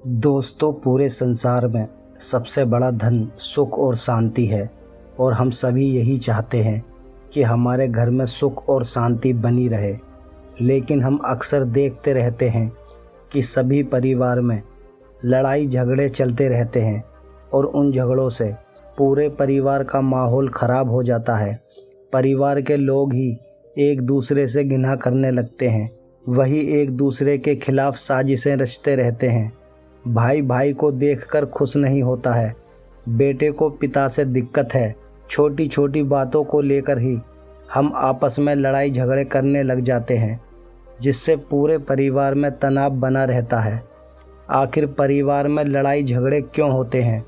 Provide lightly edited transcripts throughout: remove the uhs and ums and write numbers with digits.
दोस्तों, पूरे संसार में सबसे बड़ा धन सुख और शांति है और हम सभी यही चाहते हैं कि हमारे घर में सुख और शांति बनी रहे। लेकिन हम अक्सर देखते रहते हैं कि सभी परिवार में लड़ाई झगड़े चलते रहते हैं और उन झगड़ों से पूरे परिवार का माहौल ख़राब हो जाता है। परिवार के लोग ही एक दूसरे से घृणा करने लगते हैं, वही एक दूसरे के खिलाफ साजिशें रचते रहते हैं। भाई भाई को देखकर खुश नहीं होता है, बेटे को पिता से दिक्कत है। छोटी छोटी बातों को लेकर ही हम आपस में लड़ाई झगड़े करने लग जाते हैं, जिससे पूरे परिवार में तनाव बना रहता है। आखिर परिवार में लड़ाई झगड़े क्यों होते हैं,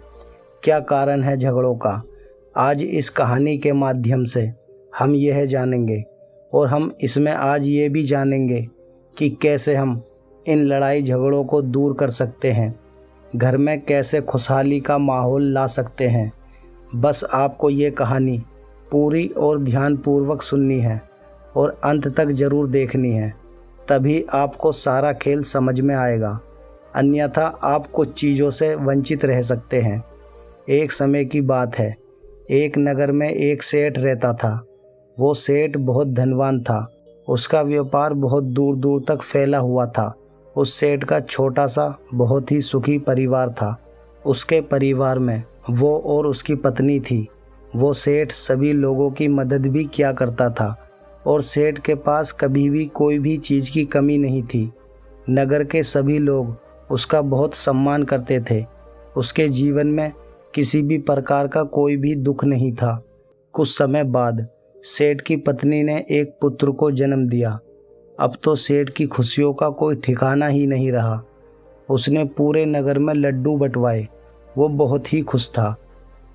क्या कारण है झगड़ों का? आज इस कहानी के माध्यम से हम यह जानेंगे और हम इसमें आज ये भी जानेंगे कि कैसे हम इन लड़ाई झगड़ों को दूर कर सकते हैं, घर में कैसे खुशहाली का माहौल ला सकते हैं। बस आपको ये कहानी पूरी और ध्यानपूर्वक सुननी है और अंत तक ज़रूर देखनी है, तभी आपको सारा खेल समझ में आएगा। अन्यथा आप कुछ चीज़ों से वंचित रह सकते हैं। एक समय की बात है, एक नगर में एक सेठ रहता था। वो सेठ बहुत धनवान था, उसका व्यापार बहुत दूर दूर तक फैला हुआ था। उस सेठ का छोटा सा बहुत ही सुखी परिवार था। उसके परिवार में वो और उसकी पत्नी थी। वो सेठ सभी लोगों की मदद भी किया करता था और सेठ के पास कभी भी कोई भी चीज़ की कमी नहीं थी। नगर के सभी लोग उसका बहुत सम्मान करते थे। उसके जीवन में किसी भी प्रकार का कोई भी दुख नहीं था। कुछ समय बाद सेठ की पत्नी ने एक पुत्र को जन्म दिया। अब तो सेठ की खुशियों का कोई ठिकाना ही नहीं रहा। उसने पूरे नगर में लड्डू बंटवाए। वो बहुत ही खुश था।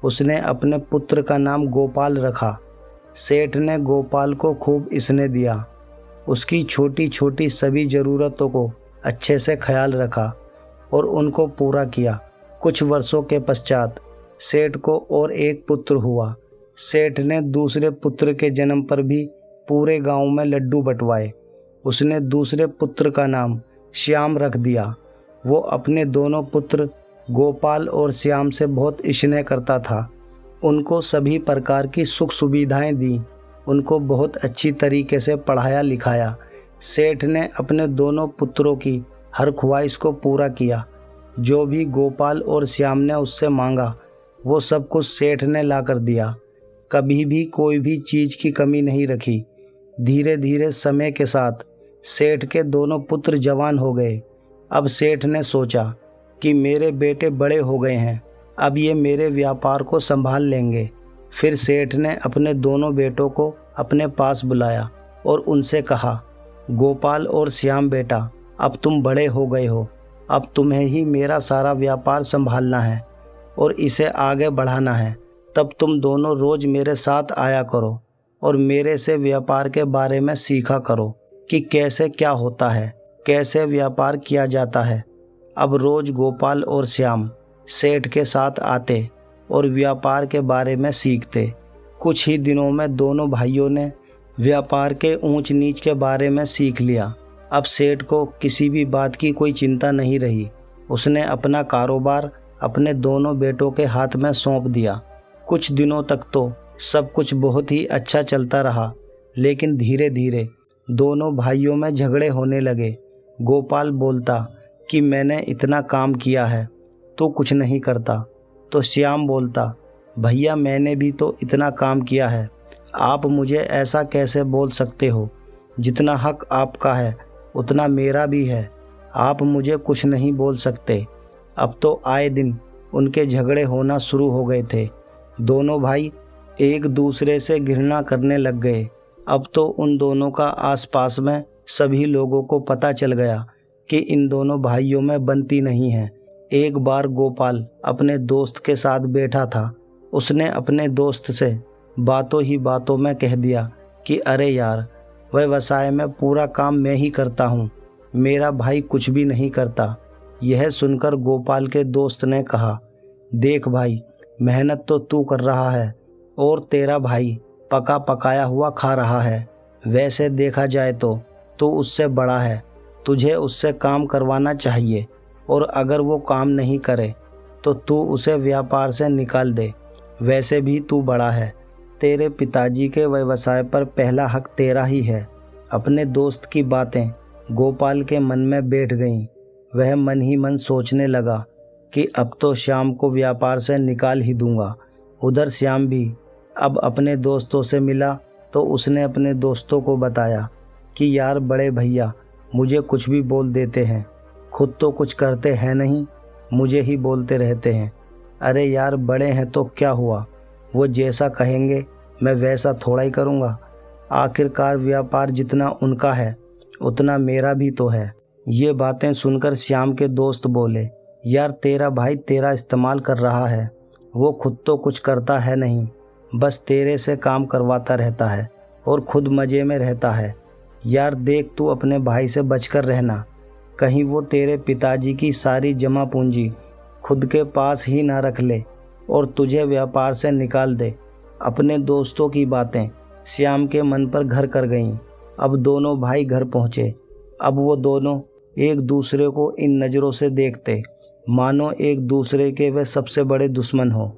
उसने अपने पुत्र का नाम गोपाल रखा। सेठ ने गोपाल को खूब स्नेह दिया, उसकी छोटी छोटी सभी ज़रूरतों को अच्छे से ख्याल रखा और उनको पूरा किया। कुछ वर्षों के पश्चात सेठ को और एक पुत्र हुआ। सेठ ने दूसरे पुत्र के जन्म पर भी पूरे गांव में लड्डू बंटवाए। उसने दूसरे पुत्र का नाम श्याम रख दिया। वो अपने दोनों पुत्र गोपाल और श्याम से बहुत स्नेह करता था। उनको सभी प्रकार की सुख सुविधाएं दी, उनको बहुत अच्छी तरीके से पढ़ाया लिखाया। सेठ ने अपने दोनों पुत्रों की हर ख्वाहिश को पूरा किया। जो भी गोपाल और श्याम ने उससे मांगा, वो सब कुछ सेठ ने ला कर दिया। कभी भी कोई भी चीज़ की कमी नहीं रखी। धीरे धीरे समय के साथ सेठ के दोनों पुत्र जवान हो गए। अब सेठ ने सोचा कि मेरे बेटे बड़े हो गए हैं, अब ये मेरे व्यापार को संभाल लेंगे। फिर सेठ ने अपने दोनों बेटों को अपने पास बुलाया और उनसे कहा, गोपाल और श्याम बेटा, अब तुम बड़े हो गए हो, अब तुम्हें ही मेरा सारा व्यापार संभालना है और इसे आगे बढ़ाना है। तब तुम दोनों रोज़ मेरे साथ आया करो और मेरे से व्यापार के बारे में सीखा करो कि कैसे क्या होता है, कैसे व्यापार किया जाता है। अब रोज़ गोपाल और श्याम सेठ के साथ आते और व्यापार के बारे में सीखते। कुछ ही दिनों में दोनों भाइयों ने व्यापार के ऊंच नीच के बारे में सीख लिया। अब सेठ को किसी भी बात की कोई चिंता नहीं रही। उसने अपना कारोबार अपने दोनों बेटों के हाथ में सौंप दिया। कुछ दिनों तक तो सब कुछ बहुत ही अच्छा चलता रहा, लेकिन धीरे धीरे दोनों भाइयों में झगड़े होने लगे। गोपाल बोलता कि मैंने इतना काम किया है, तू कुछ नहीं करता। तो श्याम बोलता, भैया मैंने भी तो इतना काम किया है, आप मुझे ऐसा कैसे बोल सकते हो? जितना हक आपका है उतना मेरा भी है, आप मुझे कुछ नहीं बोल सकते। अब तो आए दिन उनके झगड़े होना शुरू हो गए थे। दोनों भाई एक दूसरे से घृणा करने लग गए। अब तो उन दोनों का आसपास में सभी लोगों को पता चल गया कि इन दोनों भाइयों में बनती नहीं है। एक बार गोपाल अपने दोस्त के साथ बैठा था। उसने अपने दोस्त से बातों ही बातों में कह दिया कि अरे यार, व्यवसाय में पूरा काम मैं ही करता हूँ, मेरा भाई कुछ भी नहीं करता। यह सुनकर गोपाल के दोस्त ने कहा, देख भाई, मेहनत तो तू कर रहा है और तेरा भाई पका पकाया हुआ खा रहा है। वैसे देखा जाए तो तू उससे बड़ा है, तुझे उससे काम करवाना चाहिए और अगर वो काम नहीं करे तो तू उसे व्यापार से निकाल दे। वैसे भी तू बड़ा है, तेरे पिताजी के व्यवसाय पर पहला हक तेरा ही है। अपने दोस्त की बातें गोपाल के मन में बैठ गईं। वह मन ही मन सोचने लगा कि अब तो श्याम को व्यापार से निकाल ही दूंगा। उधर श्याम भी अब अपने दोस्तों से मिला तो उसने अपने दोस्तों को बताया कि यार बड़े भैया मुझे कुछ भी बोल देते हैं, खुद तो कुछ करते हैं नहीं, मुझे ही बोलते रहते हैं। अरे यार बड़े हैं तो क्या हुआ, वो जैसा कहेंगे मैं वैसा थोड़ा ही करूँगा। आखिरकार व्यापार जितना उनका है उतना मेरा भी तो है। ये बातें सुनकर श्याम के दोस्त बोले, यार तेरा भाई तेरा इस्तेमाल कर रहा है, वो खुद तो कुछ करता है नहीं, बस तेरे से काम करवाता रहता है और खुद मज़े में रहता है। यार देख तू अपने भाई से बचकर रहना, कहीं वो तेरे पिताजी की सारी जमा पूंजी खुद के पास ही ना रख ले और तुझे व्यापार से निकाल दे। अपने दोस्तों की बातें श्याम के मन पर घर कर गईं। अब दोनों भाई घर पहुँचे। अब वो दोनों एक दूसरे को इन नज़रों से देखते मानो एक दूसरे के वे सबसे बड़े दुश्मन हो।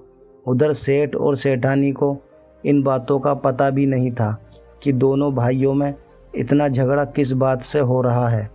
उधर सेठ और सेठानी को इन बातों का पता भी नहीं था कि दोनों भाइयों में इतना झगड़ा किस बात से हो रहा है।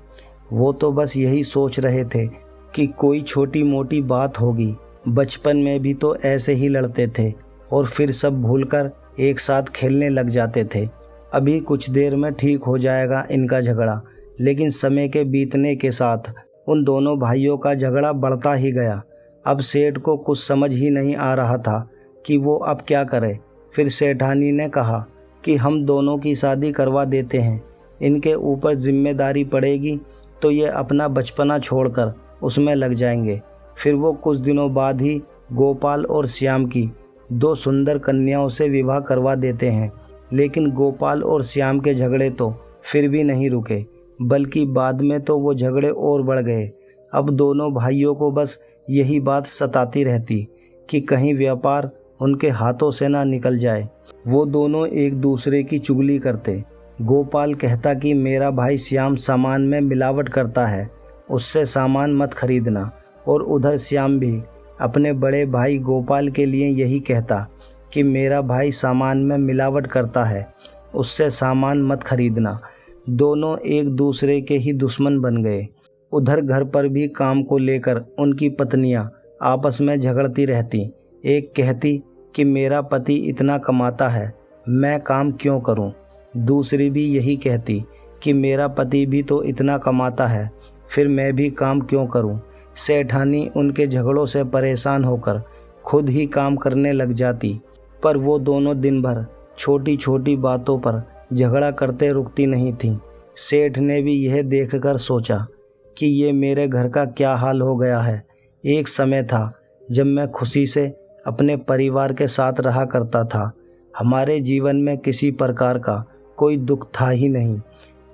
वो तो बस यही सोच रहे थे कि कोई छोटी मोटी बात होगी। बचपन में भी तो ऐसे ही लड़ते थे और फिर सब भूलकर एक साथ खेलने लग जाते थे। अभी कुछ देर में ठीक हो जाएगा इनका झगड़ा, लेकिन समय के बीतने के साथ उन दोनों भाइयों का झगड़ा बढ़ता ही गया। अब सेठ को कुछ समझ ही नहीं आ रहा था कि वो अब क्या करे। फिर सेठानी ने कहा कि हम दोनों की शादी करवा देते हैं, इनके ऊपर जिम्मेदारी पड़ेगी तो ये अपना बचपना छोड़कर उसमें लग जाएंगे। फिर वो कुछ दिनों बाद ही गोपाल और श्याम की दो सुंदर कन्याओं से विवाह करवा देते हैं। लेकिन गोपाल और श्याम के झगड़े तो फिर भी नहीं रुके, बल्कि बाद में तो वो झगड़े और बढ़ गए। अब दोनों भाइयों को बस यही बात सताती रहती कि कहीं व्यापार उनके हाथों से ना निकल जाए। वो दोनों एक दूसरे की चुगली करते। गोपाल कहता कि मेरा भाई श्याम सामान में मिलावट करता है, उससे सामान मत खरीदना। और उधर श्याम भी अपने बड़े भाई गोपाल के लिए यही कहता कि मेरा भाई सामान में मिलावट करता है, उससे सामान मत खरीदना। दोनों एक दूसरे के ही दुश्मन बन गए। उधर घर पर भी काम को लेकर उनकी पत्नियां आपस में झगड़ती रहती। एक कहती कि मेरा पति इतना कमाता है, मैं काम क्यों करूं। दूसरी भी यही कहती कि मेरा पति भी तो इतना कमाता है, फिर मैं भी काम क्यों करूं। सेठानी उनके झगड़ों से परेशान होकर खुद ही काम करने लग जाती, पर वो दोनों दिन भर छोटी छोटी बातों पर झगड़ा करते रुकती नहीं थी। सेठ ने भी यह देखकर सोचा कि ये मेरे घर का क्या हाल हो गया है। एक समय था जब मैं खुशी से अपने परिवार के साथ रहा करता था, हमारे जीवन में किसी प्रकार का कोई दुख था ही नहीं,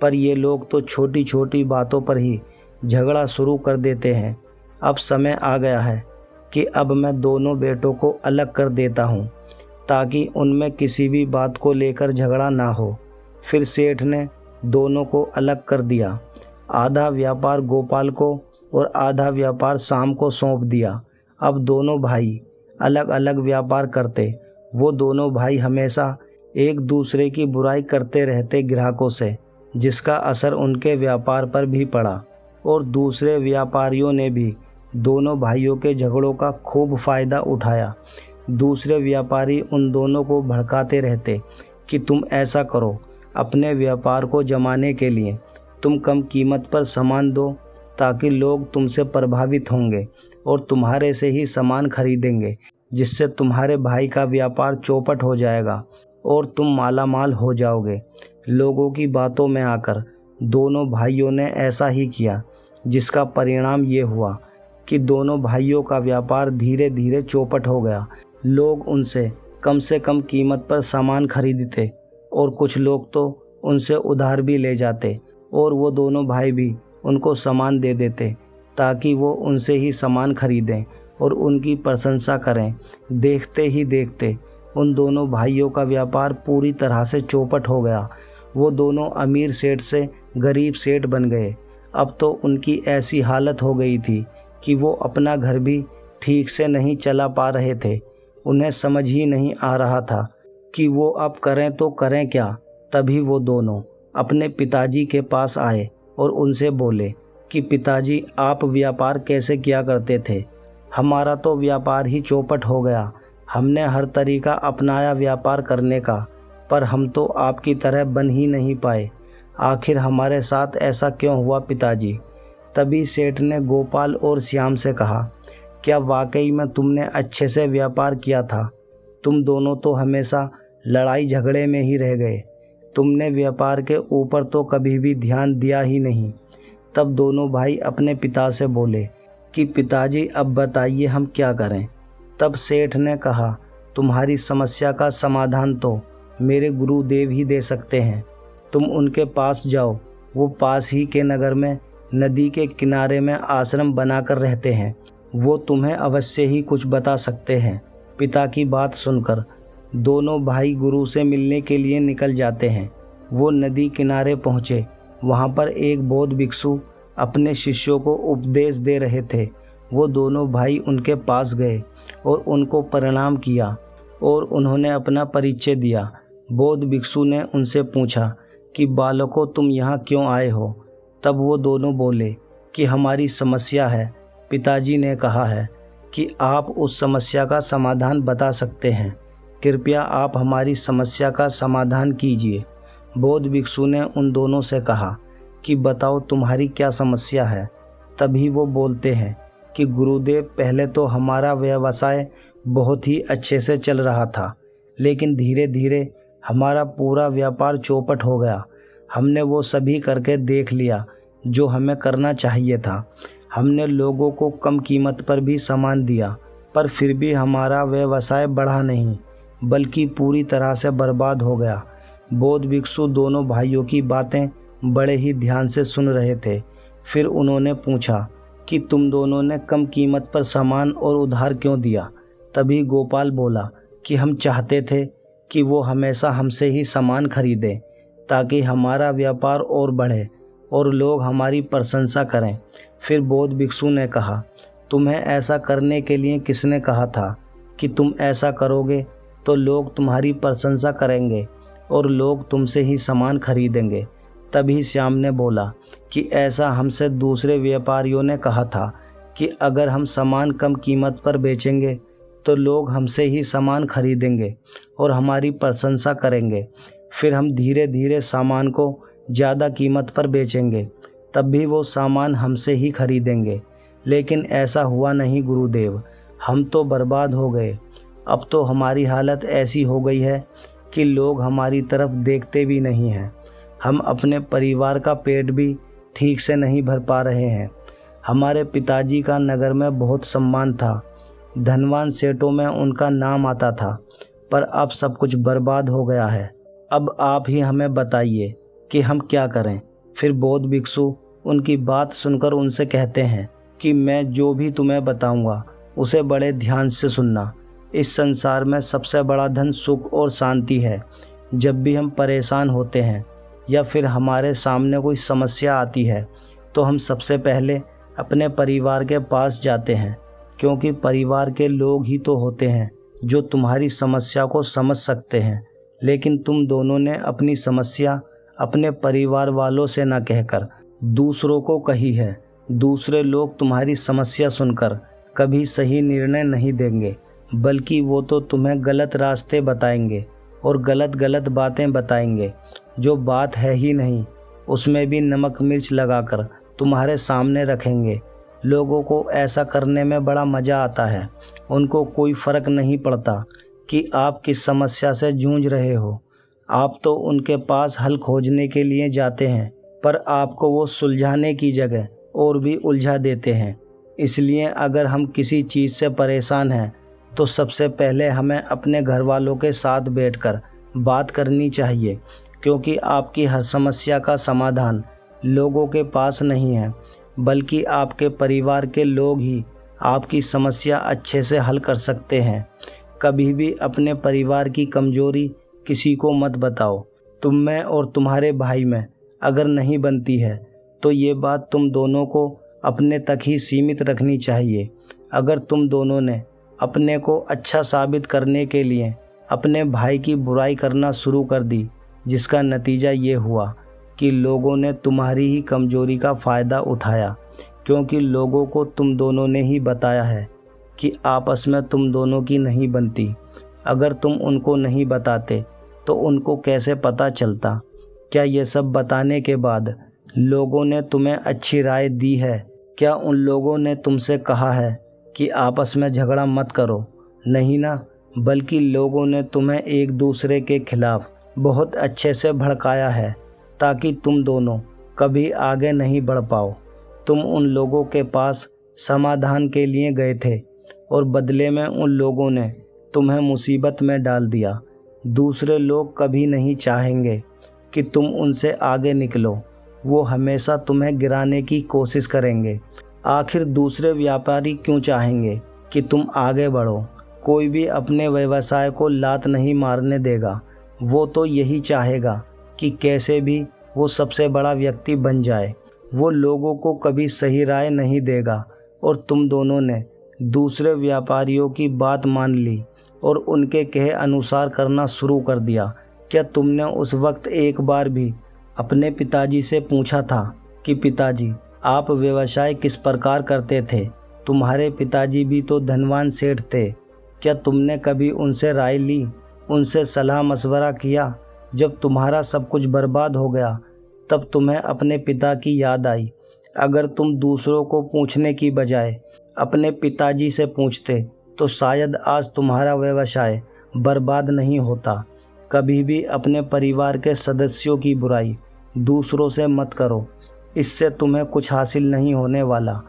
पर ये लोग तो छोटी छोटी बातों पर ही झगड़ा शुरू कर देते हैं। अब समय आ गया है कि अब मैं दोनों बेटों को अलग कर देता हूँ ताकि उनमें किसी भी बात को लेकर झगड़ा ना हो। फिर सेठ ने दोनों को अलग कर दिया। आधा व्यापार गोपाल को और आधा व्यापार श्याम को सौंप दिया। अब दोनों भाई अलग अलग व्यापार करते। वो दोनों भाई हमेशा एक दूसरे की बुराई करते रहते ग्राहकों से, जिसका असर उनके व्यापार पर भी पड़ा। और दूसरे व्यापारियों ने भी दोनों भाइयों के झगड़ों का खूब फ़ायदा उठाया। दूसरे व्यापारी उन दोनों को भड़काते रहते कि तुम ऐसा करो, अपने व्यापार को जमाने के लिए तुम कम कीमत पर सामान दो ताकि लोग तुमसे प्रभावित होंगे और तुम्हारे से ही सामान खरीदेंगे, जिससे तुम्हारे भाई का व्यापार चौपट हो जाएगा और तुम मालामाल हो जाओगे। लोगों की बातों में आकर दोनों भाइयों ने ऐसा ही किया, जिसका परिणाम ये हुआ कि दोनों भाइयों का व्यापार धीरे धीरे चौपट हो गया। लोग उनसे से कम कीमत पर सामान खरीदते और कुछ लोग तो उनसे उधार भी ले जाते और वो दोनों भाई भी उनको सामान दे देते ताकि वो उनसे ही सामान खरीदें और उनकी प्रशंसा करें। देखते ही देखते उन दोनों भाइयों का व्यापार पूरी तरह से चौपट हो गया। वो दोनों अमीर सेठ से गरीब सेठ बन गए। अब तो उनकी ऐसी हालत हो गई थी कि वो अपना घर भी ठीक से नहीं चला पा रहे थे। उन्हें समझ ही नहीं आ रहा था कि वो अब करें तो करें क्या। तभी वो दोनों अपने पिताजी के पास आए और उनसे बोले कि पिताजी, आप व्यापार कैसे किया करते थे? हमारा तो व्यापार ही चौपट हो गया। हमने हर तरीका अपनाया व्यापार करने का, पर हम तो आपकी तरह बन ही नहीं पाए। आखिर हमारे साथ ऐसा क्यों हुआ पिताजी? तभी सेठ ने गोपाल और श्याम से कहा, क्या वाकई में तुमने अच्छे से व्यापार किया था? तुम दोनों तो हमेशा लड़ाई झगड़े में ही रह गए। तुमने व्यापार के ऊपर तो कभी भी ध्यान दिया ही नहीं। तब दोनों भाई अपने पिता से बोले कि पिताजी, अब बताइए हम क्या करें? तब सेठ ने कहा, तुम्हारी समस्या का समाधान तो मेरे गुरुदेव ही दे सकते हैं। तुम उनके पास जाओ। वो पास ही के नगर में नदी के किनारे में आश्रम बनाकर रहते हैं। वो तुम्हें अवश्य ही कुछ बता सकते हैं। पिता की बात सुनकर दोनों भाई गुरु से मिलने के लिए निकल जाते हैं। वो नदी किनारे पहुँचे। वहाँ पर एक बौद्ध भिक्षु अपने शिष्यों को उपदेश दे रहे थे। वो दोनों भाई उनके पास गए और उनको प्रणाम किया और उन्होंने अपना परिचय दिया। बौद्ध भिक्षु ने उनसे पूछा कि बालकों, तुम यहाँ क्यों आए हो? तब वो दोनों बोले कि हमारी समस्या है। पिताजी ने कहा है कि आप उस समस्या का समाधान बता सकते हैं। कृपया आप हमारी समस्या का समाधान कीजिए। बौद्ध भिक्षु ने उन दोनों से कहा कि बताओ तुम्हारी क्या समस्या है। तभी वो बोलते हैं कि गुरुदेव, पहले तो हमारा व्यवसाय बहुत ही अच्छे से चल रहा था, लेकिन धीरे धीरे हमारा पूरा व्यापार चौपट हो गया। हमने वो सभी करके देख लिया जो हमें करना चाहिए था। हमने लोगों को कम कीमत पर भी सामान दिया, पर फिर भी हमारा व्यवसाय बढ़ा नहीं, बल्कि पूरी तरह से बर्बाद हो गया। बौद्ध भिक्षु दोनों भाइयों की बातें बड़े ही ध्यान से सुन रहे थे। फिर उन्होंने पूछा कि तुम दोनों ने कम कीमत पर सामान और उधार क्यों दिया? तभी गोपाल बोला कि हम चाहते थे कि वो हमेशा हमसे ही सामान खरीदें, ताकि हमारा व्यापार और बढ़े और लोग हमारी प्रशंसा करें। फिर बौद्ध भिक्षु ने कहा, तुम्हें ऐसा करने के लिए किसने कहा था कि तुम ऐसा करोगे तो लोग तुम्हारी प्रशंसा करेंगे और लोग तुमसे ही सामान खरीदेंगे? तभी श्याम ने बोला कि ऐसा हमसे दूसरे व्यापारियों ने कहा था कि अगर हम सामान कम कीमत पर बेचेंगे तो लोग हमसे ही सामान खरीदेंगे और हमारी प्रशंसा करेंगे। फिर हम धीरे धीरे सामान को ज़्यादा कीमत पर बेचेंगे, तब भी वो सामान हमसे ही खरीदेंगे। लेकिन ऐसा हुआ नहीं गुरुदेव, हम तो बर्बाद हो गए। अब तो हमारी हालत ऐसी हो गई है कि लोग हमारी तरफ देखते भी नहीं हैं। हम अपने परिवार का पेट भी ठीक से नहीं भर पा रहे हैं। हमारे पिताजी का नगर में बहुत सम्मान था, धनवान सेठों में उनका नाम आता था, पर अब सब कुछ बर्बाद हो गया है। अब आप ही हमें बताइए कि हम क्या करें? फिर बौद्ध भिक्षु उनकी बात सुनकर उनसे कहते हैं कि मैं जो भी तुम्हें बताऊंगा उसे बड़े ध्यान से सुनना। इस संसार में सबसे बड़ा धन सुख और शांति है। जब भी हम परेशान होते हैं या फिर हमारे सामने कोई समस्या आती है तो हम सबसे पहले अपने परिवार के पास जाते हैं, क्योंकि परिवार के लोग ही तो होते हैं जो तुम्हारी समस्या को समझ सकते हैं। लेकिन तुम दोनों ने अपनी समस्या अपने परिवार वालों से न कहकर दूसरों को कही है। दूसरे लोग तुम्हारी समस्या सुनकर कभी सही निर्णय नहीं देंगे, बल्कि वो तो तुम्हें गलत रास्ते बताएंगे और गलत बातें बताएंगे। जो बात है ही नहीं उसमें भी नमक मिर्च लगाकर तुम्हारे सामने रखेंगे। लोगों को ऐसा करने में बड़ा मज़ा आता है। उनको कोई फ़र्क नहीं पड़ता कि आप किस समस्या से जूझ रहे हो। आप तो उनके पास हल खोजने के लिए जाते हैं, पर आपको वो सुलझाने की जगह और भी उलझा देते हैं। इसलिए अगर हम किसी चीज़ से परेशान हैं तो सबसे पहले हमें अपने घर वालों के साथ बैठकर बात करनी चाहिए, क्योंकि आपकी हर समस्या का समाधान लोगों के पास नहीं है, बल्कि आपके परिवार के लोग ही आपकी समस्या अच्छे से हल कर सकते हैं। कभी भी अपने परिवार की कमजोरी किसी को मत बताओ। तुम में और तुम्हारे भाई में अगर नहीं बनती है तो ये बात तुम दोनों को अपने तक ही सीमित रखनी चाहिए। अगर तुम दोनों ने अपने को अच्छा साबित करने के लिए अपने भाई की बुराई करना शुरू कर दी, जिसका नतीजा ये हुआ कि लोगों ने तुम्हारी ही कमजोरी का फ़ायदा उठाया, क्योंकि लोगों को तुम दोनों ने ही बताया है कि आपस में तुम दोनों की नहीं बनती। अगर तुम उनको नहीं बताते तो उनको कैसे पता चलता? क्या ये सब बताने के बाद लोगों ने तुम्हें अच्छी राय दी है? क्या उन लोगों ने तुमसे कहा है कि आपस में झगड़ा मत करो? नहीं ना, बल्कि लोगों ने तुम्हें एक दूसरे के खिलाफ बहुत अच्छे से भड़काया है ताकि तुम दोनों कभी आगे नहीं बढ़ पाओ। तुम उन लोगों के पास समाधान के लिए गए थे और बदले में उन लोगों ने तुम्हें मुसीबत में डाल दिया। दूसरे लोग कभी नहीं चाहेंगे कि तुम उनसे आगे निकलो, वो हमेशा तुम्हें गिराने की कोशिश करेंगे। आखिर दूसरे व्यापारी क्यों चाहेंगे कि तुम आगे बढ़ो? कोई भी अपने व्यवसाय को लात नहीं मारने देगा। वो तो यही चाहेगा कि कैसे भी वो सबसे बड़ा व्यक्ति बन जाए। वो लोगों को कभी सही राय नहीं देगा। और तुम दोनों ने दूसरे व्यापारियों की बात मान ली और उनके कहे अनुसार करना शुरू कर दिया। क्या तुमने उस वक्त एक बार भी अपने पिताजी से पूछा था कि पिताजी, आप व्यवसाय किस प्रकार करते थे? तुम्हारे पिताजी भी तो धनवान सेठ थे। क्या तुमने कभी उनसे राय ली, उनसे सलाह मशवरा किया? जब तुम्हारा सब कुछ बर्बाद हो गया तब तुम्हें अपने पिता की याद आई। अगर तुम दूसरों को पूछने की बजाय अपने पिताजी से पूछते तो शायद आज तुम्हारा व्यवसाय बर्बाद नहीं होता। कभी भी अपने परिवार के सदस्यों की बुराई दूसरों से मत करो, इससे तुम्हें कुछ हासिल नहीं होने वाला।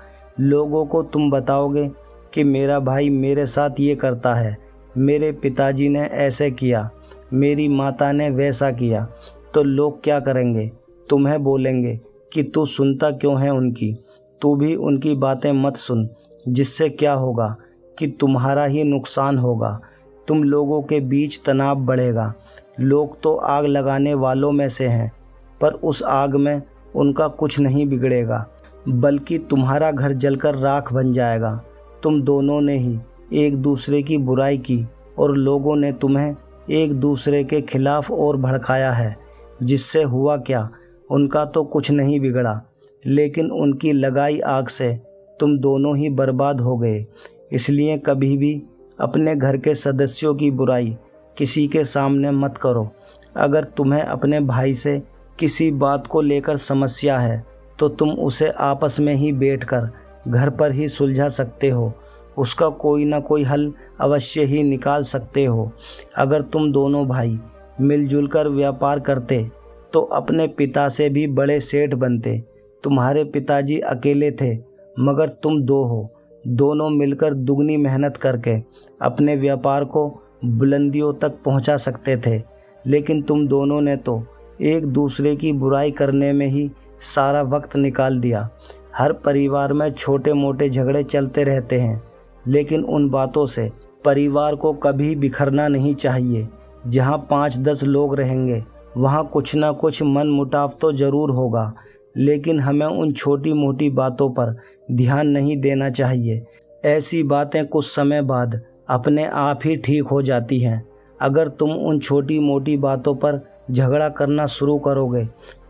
लोगों को तुम बताओगे कि मेरा भाई मेरे साथ ये करता है, मेरे पिताजी ने ऐसे किया, मेरी माता ने वैसा किया, तो लोग क्या करेंगे? तुम्हें बोलेंगे कि तू सुनता क्यों है उनकी, तू भी उनकी बातें मत सुन। जिससे क्या होगा कि तुम्हारा ही नुकसान होगा। तुम लोगों के बीच तनाव बढ़ेगा। लोग तो आग लगाने वालों में से हैं, पर उस आग में उनका कुछ नहीं बिगड़ेगा, बल्कि तुम्हारा घर जलकर राख बन जाएगा। तुम दोनों ने ही एक दूसरे की बुराई की और लोगों ने तुम्हें एक दूसरे के खिलाफ और भड़काया है। जिससे हुआ क्या? उनका तो कुछ नहीं बिगड़ा, लेकिन उनकी लगाई आग से तुम दोनों ही बर्बाद हो गए। इसलिए कभी भी अपने घर के सदस्यों की बुराई किसी के सामने मत करो। अगर तुम्हें अपने भाई से किसी बात को लेकर समस्या है तो तुम उसे आपस में ही बैठकर घर पर ही सुलझा सकते हो। उसका कोई ना कोई हल अवश्य ही निकाल सकते हो। अगर तुम दोनों भाई मिलजुल कर व्यापार करते तो अपने पिता से भी बड़े सेठ बनते। तुम्हारे पिताजी अकेले थे, मगर तुम दो हो। दोनों मिलकर दुगनी मेहनत करके अपने व्यापार को बुलंदियों तक पहुंचा सकते थे, लेकिन तुम दोनों ने तो एक दूसरे की बुराई करने में ही सारा वक्त निकाल दिया। हर परिवार में छोटे मोटे झगड़े चलते रहते हैं, लेकिन उन बातों से परिवार को कभी बिखरना नहीं चाहिए। जहाँ 5-10 लोग रहेंगे वहाँ कुछ ना कुछ मन मुटाव तो ज़रूर होगा, लेकिन हमें उन छोटी मोटी बातों पर ध्यान नहीं देना चाहिए। ऐसी बातें कुछ समय बाद अपने आप ही ठीक हो जाती हैं। अगर तुम उन छोटी मोटी बातों पर झगड़ा करना शुरू करोगे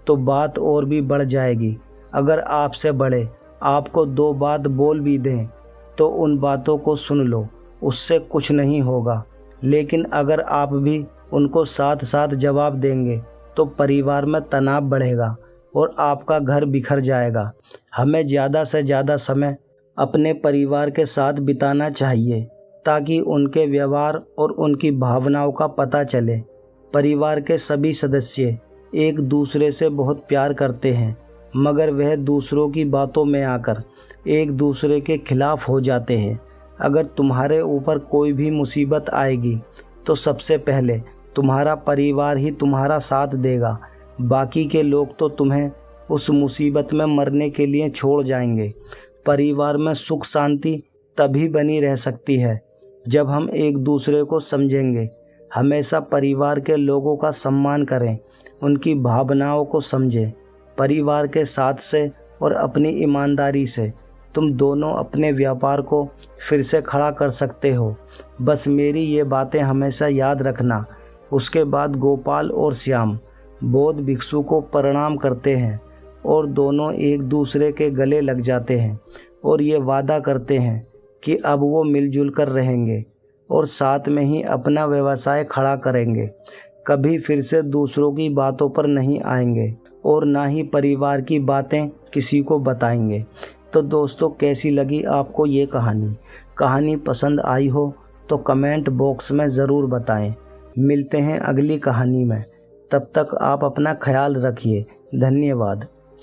तो बात और भी बढ़ जाएगी। अगर आपसे बड़े आपको 2 बात बोल भी दें तो उन बातों को सुन लो, उससे कुछ नहीं होगा। लेकिन अगर आप भी उनको साथ साथ जवाब देंगे तो परिवार में तनाव बढ़ेगा और आपका घर बिखर जाएगा। हमें ज़्यादा से ज़्यादा समय अपने परिवार के साथ बिताना चाहिए ताकि उनके व्यवहार और उनकी भावनाओं का पता चले। परिवार के सभी सदस्य एक दूसरे से बहुत प्यार करते हैं, मगर वह दूसरों की बातों में आकर एक दूसरे के खिलाफ हो जाते हैं। अगर तुम्हारे ऊपर कोई भी मुसीबत आएगी तो सबसे पहले तुम्हारा परिवार ही तुम्हारा साथ देगा। बाकी के लोग तो तुम्हें उस मुसीबत में मरने के लिए छोड़ जाएंगे। परिवार में सुख शांति तभी बनी रह सकती है जब हम एक दूसरे को समझेंगे। हमेशा परिवार के लोगों का सम्मान करें, उनकी भावनाओं को समझें। परिवार के साथ से और अपनी ईमानदारी से तुम दोनों अपने व्यापार को फिर से खड़ा कर सकते हो। बस मेरी ये बातें हमेशा याद रखना। उसके बाद गोपाल और श्याम बौद्ध भिक्षु को प्रणाम करते हैं और दोनों एक दूसरे के गले लग जाते हैं और ये वादा करते हैं कि अब वो मिलजुल कर रहेंगे और साथ में ही अपना व्यवसाय खड़ा करेंगे। कभी फिर से दूसरों की बातों पर नहीं आएंगे और ना ही परिवार की बातें किसी को बताएंगे। तो दोस्तों, कैसी लगी आपको ये कहानी पसंद आई हो तो कमेंट बॉक्स में ज़रूर बताएं। मिलते हैं अगली कहानी में। तब तक आप अपना ख्याल रखिए। धन्यवाद।